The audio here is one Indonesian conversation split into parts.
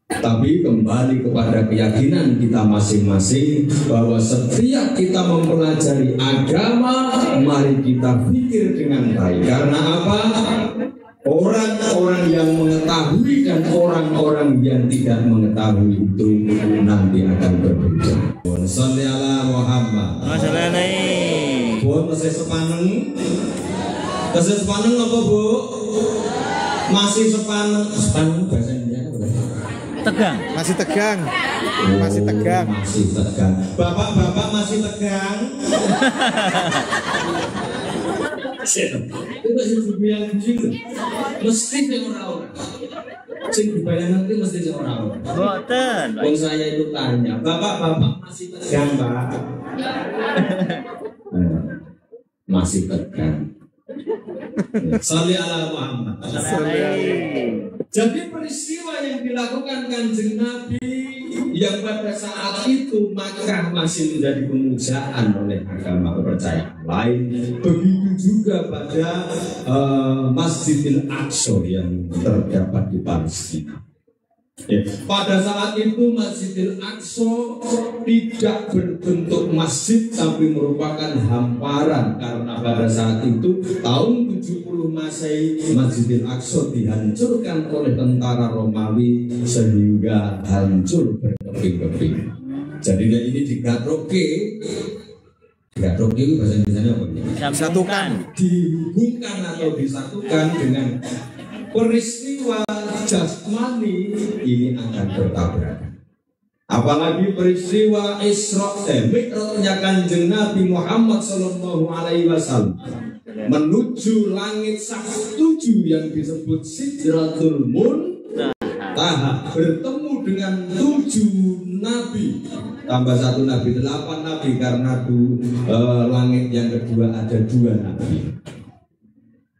Tapi kembali kepada keyakinan kita masing-masing bahwa setiap kita mempelajari agama, mari kita pikir dengan baik. Karena apa? Orang-orang yang mengetahui dan orang-orang yang tidak mengetahui itu nanti akan berbeda. Sholli ala Muhammad. Masih sepaneng? Masih sepaneng apa Bu? Masih sepaneng? Sepaneng bahasa Indonesia apa? Tegang. Masih tegang. Masih tegang. Masih tegang. Bapak-bapak masih tegang. Itu masih dibayang jin. Mesti sing ora-ora. Sing dibayang nanti mesti sing ora-ora. Boten. Wong saya itu tanya, bapak-bapak masih tegang, Pak? Masih tegang. Sholli ala Muhammad. Jadi peristiwa yang dilakukan Kanjeng Nabi yang pada saat itu Makkah masih menjadi pemujaan oleh agama kepercayaan lain. Begitu juga pada Masjidil Aqsa yang terdapat di Palestina. Ya, pada saat itu Masjidil Aqsa tidak berbentuk masjid tapi merupakan hamparan, karena pada saat itu tahun 70 Masehi Masjidil Aqsa dihancurkan oleh tentara Romawi sehingga hancur berkeping-keping. Jadi ini digatroke. Digatroke itu bahasa Indonesia apa ini? Disatukan. Dihubungkan atau disatukan dengan peristiwa jasmani ini akan bertabrakan. Apalagi peristiwa Isra Mi'rajnya Kanjeng Nabi Muhammad sallallahu alaihi wasallam menuju langit sak-7 yang disebut Sidratul Muntaha, bertemu dengan 7 nabi tambah 1 nabi, 8 nabi karena langit yang kedua ada 2 nabi.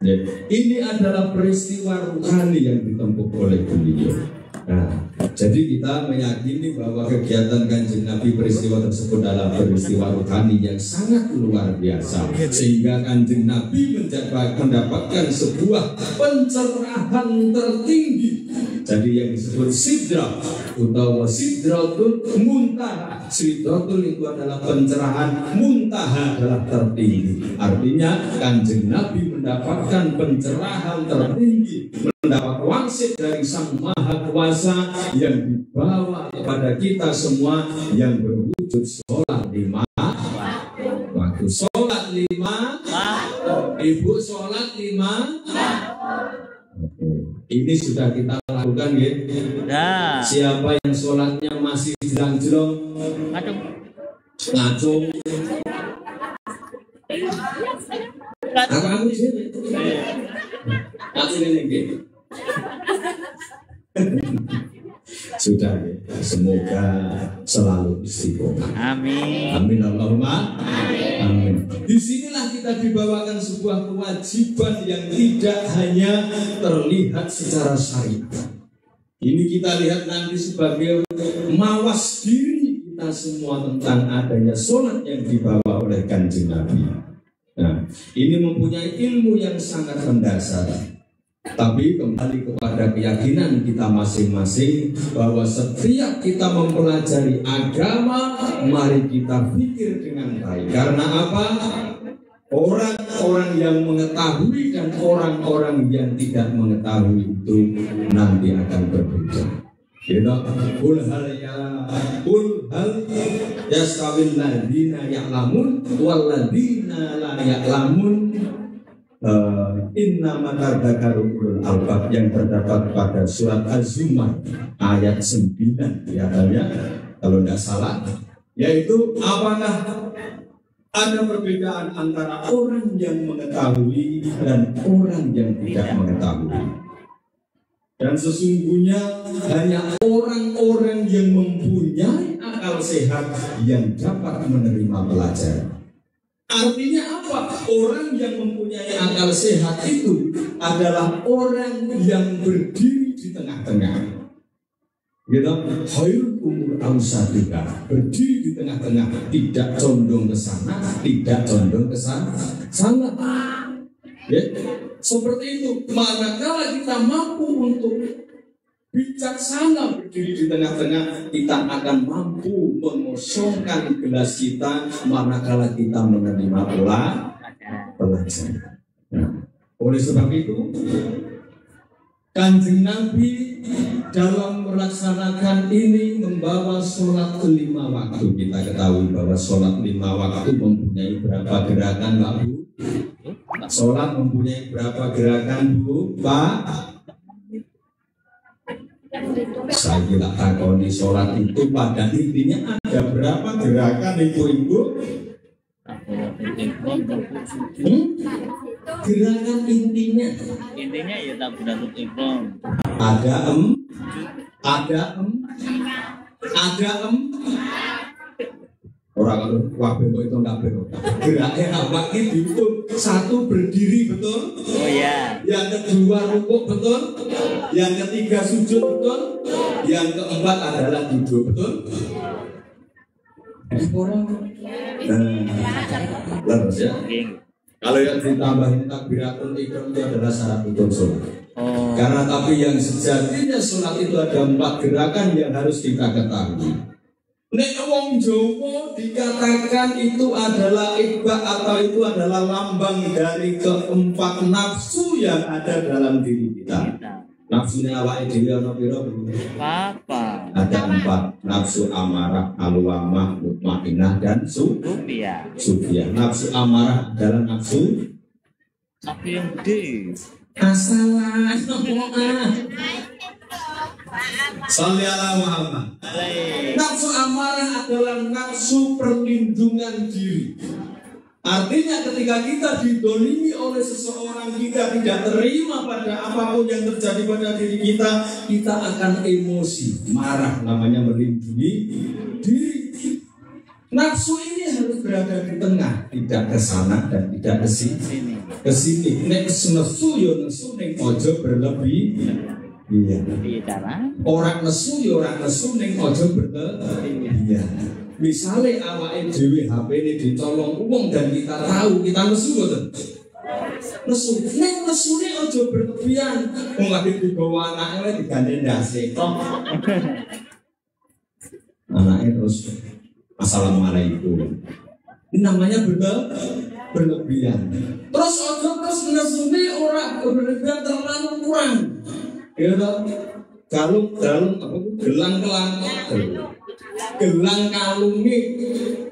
Ya, ini adalah peristiwa rohani yang ditempuh oleh beliau. Nah, jadi kita meyakini bahwa kegiatan Kanjeng Nabi peristiwa tersebut adalah peristiwa rohani yang sangat luar biasa, sehingga Kanjeng Nabi mendapatkan sebuah pencerahan tertinggi. Jadi yang disebut Sidrah atau Sidratul Muntaha. Sidratul itu adalah pencerahan, Muntaha adalah tertinggi. Artinya Kanjeng Nabi mendapatkan pencerahan tertinggi, mendapat wangsit dari Sang Maha Kuasa yang dibawa kepada kita semua yang berwujud sholat 5 waktu. Sholat 5, Ibu sholat 5. Ini sudah kita lakukan ya. Nah. Siapa yang sholatnya masih jelang-jelong, ngacung, aku sih, ngacung ini. Sudah ya. Semoga selalu istiqomah. Amin. Amin Allahumma. Amin. Disinilah kita dibawakan sebuah kewajiban yang tidak hanya terlihat secara syariat. Ini kita lihat nanti sebagai mawas diri kita semua tentang adanya sholat yang dibawa oleh Kanjeng Nabi. Nah, ini mempunyai ilmu yang sangat mendasar. Tapi kembali kepada keyakinan kita masing-masing bahwa setiap kita mempelajari agama, mari kita pikir dengan baik. Karena apa? Orang-orang yang mengetahui dan orang-orang yang tidak mengetahui itu nanti akan berbeda. Qul hal yastawil ladzina ya'lamun wal ladzina la ya'lamun. Inna matadzakaru ulul albab yang terdapat pada surat Az-Zumar ayat 9 kelihatannya kalau tidak salah, yaitu apakah ada perbedaan antara orang yang mengetahui dan orang yang tidak mengetahui. Dan sesungguhnya hanya orang-orang yang mempunyai akal sehat yang dapat menerima pelajaran. Artinya apa? Orang yang mempunyai akal sehat itu adalah orang yang berdiri di tengah-tengah. Gitu, khairul umur awsatuha, berdiri di tengah-tengah, tidak condong ke sana, tidak condong ke sana. Ya, seperti itu. Manakala kita mampu untuk bijaksana berdiri di tengah-tengah, kita akan mampu mengosongkan gelas kita manakala kita menerima pelajaran. Nah, oleh sebab itu, Kanjeng Nabi dalam melaksanakan ini membawa sholat 5 waktu. Kita ketahui bahwa sholat 5 waktu mempunyai berapa gerakan, Pak Bu? Sholat mempunyai berapa gerakan, Bu? Pak? Saya tidak takoni sholat itu pada intinya ada berapa gerakan, Ibu-ibu? Gerakan intinya ya takbiratul ihram. ada orang wabe itu nggak benar. Geraknya apa itu? Satu berdiri, betul? Oh ya. Yang kedua rukuk, betul? Yang ketiga sujud, betul? Yang keempat adalah duduk, betul? Orang terus ya. Kalau yang ditambahin takbiratul ihram itu adalah syarat untuk sholat. Karena tapi yang sejatinya sholat itu ada 4 gerakan yang harus kita ketahui. Nek wong Jawa dikatakan itu adalah ibah atau itu adalah lambang dari keempat nafsu yang ada dalam diri kita. Nafsunya awake dhewe ana pira? Apa? Ada 4. Nafsu amarah, alwamah, mutmainnah dan sufiyah. Nafsu amarah adalah nafsu yang gede. Asalah. Shalli ala Muhammad. Nafsu amarah adalah nafsu perlindungan diri. Artinya ketika kita didolimi oleh seseorang, kita tidak terima pada apapun yang terjadi pada diri kita, kita akan emosi, marah, namanya melindungi diri. Nafsu ini harus berada di tengah, tidak ke sana dan tidak ke sini. Nek nesu yo nesu, nek ojo berlebih. Iya. Orang nesu yo orang nesu, nek ojo berlebih. Iya. Misalnya awake dhewe HP ini ditolong uang dan kita tahu kita nesu boten. Nesu, nek nesune aja berlebihan. Wong lagi dibawa anake digandeng ndase tok. Anake terus assalamualaikum. Ini namanya berlebihan. Terus aja terus nesune ora berlebihan terlalu kurang. Ya toh? Gelang kalung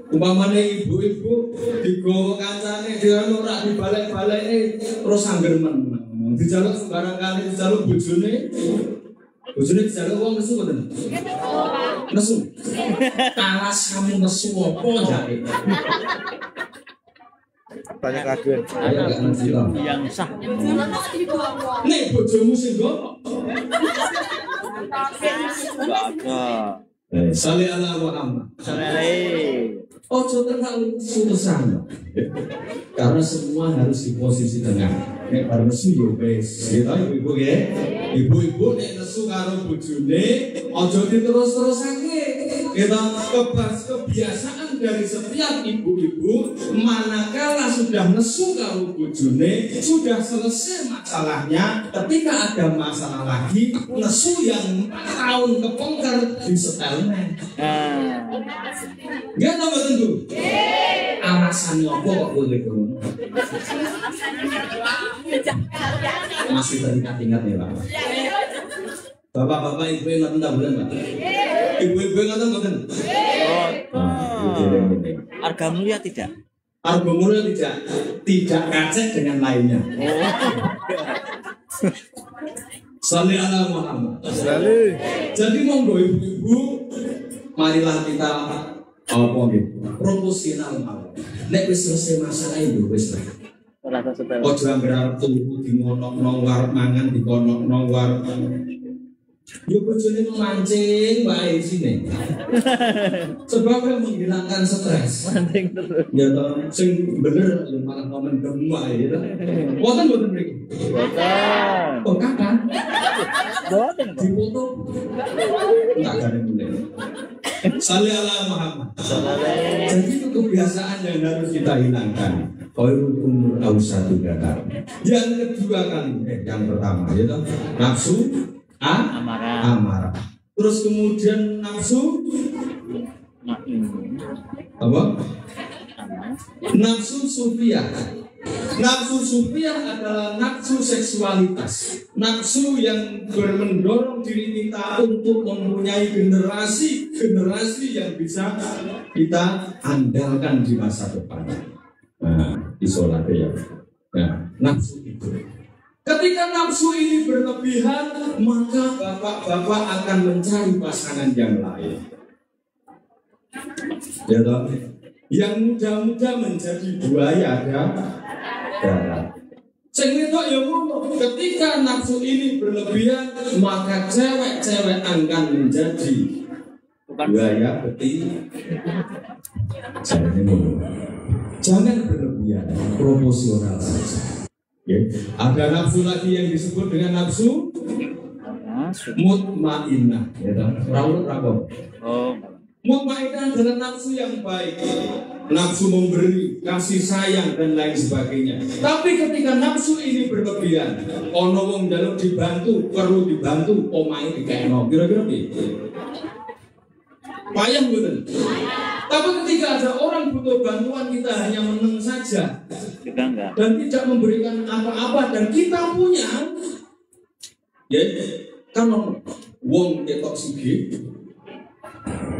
umpamane ibu-ibu digowo kancane dhewe ora dibalik-balike terus angger meneng. Dijaluk sembarang kali dijaluk bojone dijaluk wong nesu mboten? Nesu. Alas kamu nesu apa jare? Tanya kaget. Ayo gak ngerti loh. Yang sah. Nek bojomu sing gowo. Bagus. Shalli ala Muhammad. Ojo terlalu putusan. Karena semua harus di posisi tengah. Nek bar nesu yo wis. Gitu ibu-ibu ya. Ibu-ibu nek nesu karo bojone ojo diterus-terusake. Gitu kebiasaan dari setiap ibu-ibu manakala sudah nesu karo bojone sudah selesai masalahnya, ketika ada masalah lagi nesu yang 4 tahun kepengker di setelnya. Gak tau betul tuh. Alasannya apa kok boleh turun? Masih teringat-ingat ya Pak. Bapak-bapak ibu yang nonton tak boleh Pak? Ibu-ibu yang nonton betul? Harga mulia tidak? Harga mulia tidak kacek dengan lainnya. Shalli ala Muhammad. Jadi monggo ibu-ibu, marilah kita apa gitu proporsional mawon. Nek wis selesai masalah itu wis lah. Ojo anggar turu di ngonok-nong warung mangan di konok-nong warung. Yo bojone memancing wae sini. Sebab menghilangkan stres. Mancing terus. Ya toh sing bener malah komen gemuk ya toh. Boten mriki. Boten. Oh kapan? Boten. Dipoto. Tak gane mulai. Shalli ala Muhammad. Jadi itu kebiasaan yang harus kita hilangkan. Khairul umur awsatu dakar. Yang kedua kali, yang pertama ya toh nafsu amarah. Terus kemudian nafsu apa? Nafsu sufiyah. Nafsu sufiyah adalah nafsu seksualitas, nafsu yang mendorong diri kita untuk mempunyai generasi yang bisa kita andalkan di masa depan. Nah, isolasi ya. Nah, nafsu itu. Ketika nafsu ini berlebihan, maka bapak-bapak akan mencari pasangan yang lain. Ya toh? Yang muda-muda menjadi buaya darat. Sing wedok ya ngono. Ketika nafsu ini berlebihan, maka cewek-cewek akan menjadi buaya betina. Jangan berlebihan, proporsional saja. Ya. Ada nafsu lagi yang disebut dengan nafsu mutmainnah. Ya toh? Rawuh. Mutmainnah adalah nafsu yang baik, nafsu memberi, kasih sayang dan lain sebagainya. Tapi ketika nafsu ini berlebihan, ono wong njaluk dibantu, perlu dibantu, omahe dikekno. Kira-kira piye? Payah mboten? Tapi ketika ada orang butuh bantuan, kita hanya meneng saja, dan tidak memberikan apa-apa, dan kita punya, ya kan wong ketok sugih.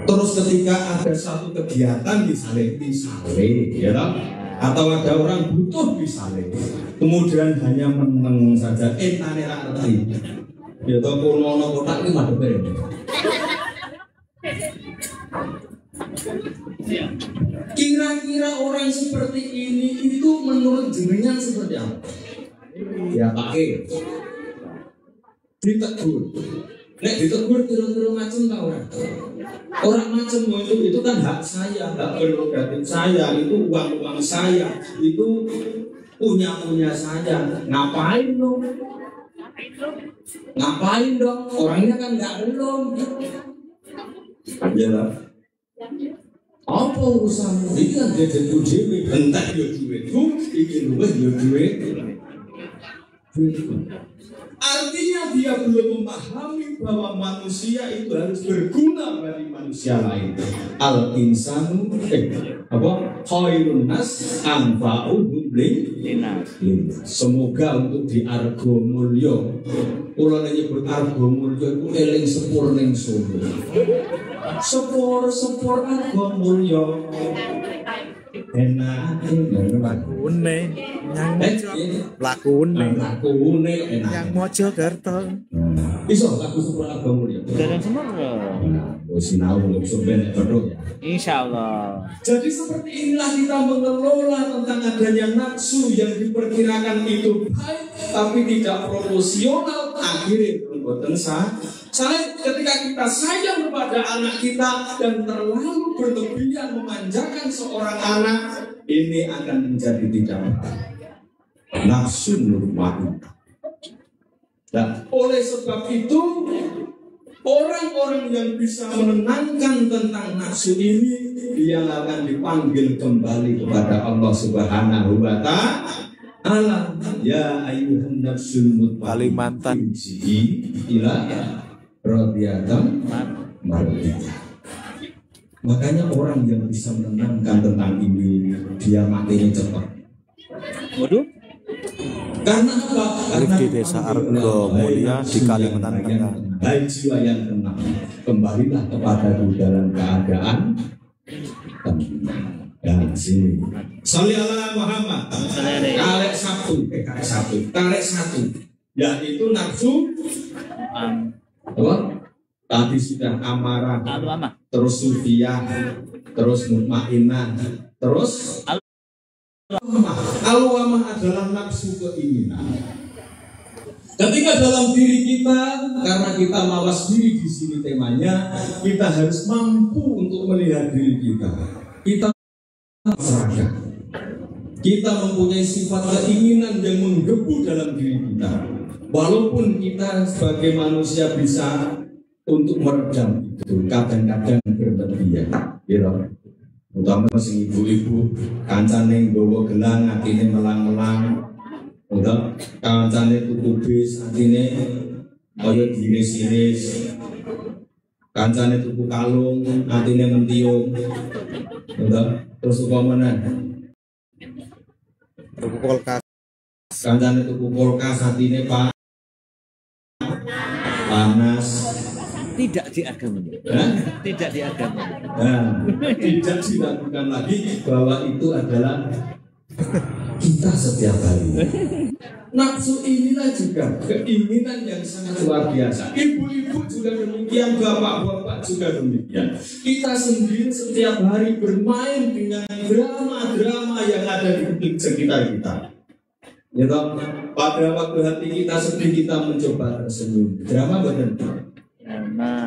Terus ketika ada satu kegiatan misalnya ya, atau ada orang butuh misalnya, kemudian hanya meneng saja, tane ra ngerti. Ya to kono kotak iki madhepe. Kira-kira orang seperti ini itu menurut jenengan seperti apa? Ya pakai ditegur. Nek ditegur kira-kira macam tau ora? Orang macam itu kan hak saya, hak prerogatif saya, itu uang saya, itu punya saya. Ngapain dong? Orangnya kan nggak belum. Ajalah. Apa urusanmu? Ini kan jajanku dewe, entah yo duitku, iki luwih yo duitku. Artinya dia belum memahami bahwa manusia itu harus berguna bagi manusia lain. Al-insanu khairun nas anfa'uhum linnas. Semoga untuk di argo mulya, kula nyebut argo mulya iku eling sepur ning Solo. Sepur argo mulya. Enak lakune yang Mojokerto. Iso lagu sepur argo mulya. Dereng semua. Sinau iso ben terus ya. Insyaallah. Jadi seperti inilah kita mengelola tentang adanya nafsu yang diperkirakan itu baik tapi tidak proporsional, akhirnya mboten sah. Ketika kita sayang kepada anak kita dan terlalu berlebihan memanjakan seorang anak, ini akan menjadi tidak baik. Nafsu mutmainnah. Nah, oleh sebab itu orang-orang yang bisa menenangkan tentang nafsu ini, dia akan dipanggil kembali kepada Allah Subhanahu wa Ta'ala. Ya ayyuhan nafsul mutmainnah, Kalimantan ila radiyatan mardiyah. Makanya orang yang bisa menenangkan tentang ini, dia matinya cepat. Waduh. Karena apa? Arif di desa Argo Mulia di Kalimantan Tengah. Hai jiwa yang tenang, kembalilah kepada dalam keadaan tenang. Dan sini. Sholli ala Muhammad. Karek satu. Yaitu nafsu. Apa? Tadi sudah amarah. Terus sufiyah. Terus mutmainnah. Terus al-wamah adalah nafsu keinginan. Ketika dalam diri kita, karena kita mawas diri di sini temanya, kita harus mampu untuk melihat diri kita. Kita seragam. Kita mempunyai sifat keinginan yang menggebu dalam diri kita. Walaupun kita sebagai manusia bisa untuk meredam itu, kadang-kadang berlebihan. Utama sing ibu-ibu kancane nggawa gelang atine melang-melang. Kancane tuku bis atine kaya diiris-iris, kancane tuku kalung, atine mentiung. Terus upamane tuku kulkas, kancane tuku kulkas, atine Pak panas. Tidak di agamanya. Tidak di agamanya. Tidak dilakukan lagi bahwa itu adalah kita setiap hari. Nafsu inilah juga keinginan yang sangat luar biasa. Ibu-ibu juga demikian, bapak-bapak juga demikian. Kita sendiri setiap hari bermain dengan drama-drama yang ada di sekitar kita. Ya toh, pada waktu hati kita sedih, kita mencoba tersenyum. Drama benar.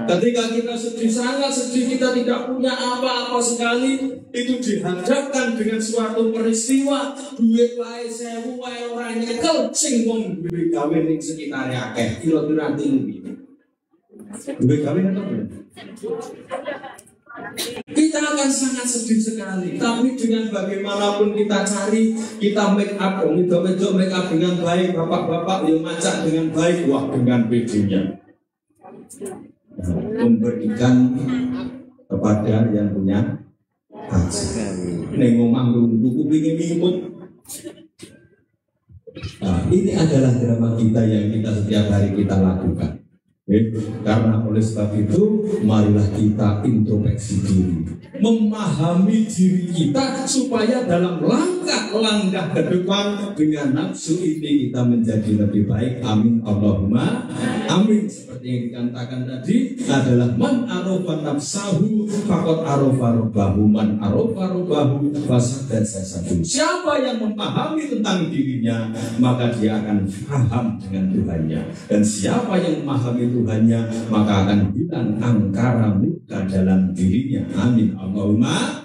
Ketika kita sedih, sangat sedih, kita tidak punya apa-apa sekali, itu dihadapkan dengan suatu peristiwa, duit wae 1000 wae ora nyekel, sing wong duwe gawe ning sekitare akeh, kira-kira tinggi. Duwe gawe nyekel. Kita akan sangat sedih sekali, tapi dengan bagaimanapun kita cari, kita make up, wedok-wedok make up dengan baik, bapak-bapak yang macak dengan baik, wah dengan PD-nya. Memberikan kepada yang punya hajat. Neng ngomong buku pingin ngikut. Nah, ini adalah drama kita yang kita setiap hari kita lakukan. Karena oleh sebab itu, marilah kita introspeksi diri, memahami diri kita supaya dalam langkah ke depan dengan nafsu ini kita menjadi lebih baik. Amin Allahumma amin. Seperti yang dikatakan tadi adalah man arofa nafsahu faqad arofa rabbahu, man arofa rabbahu fasadat sasadu. Siapa yang memahami tentang dirinya, maka dia akan paham dengan Tuhannya. Dan siapa yang memahami Tuhannya, maka akan hilang angkara murka dalam dirinya. Amin Allahumma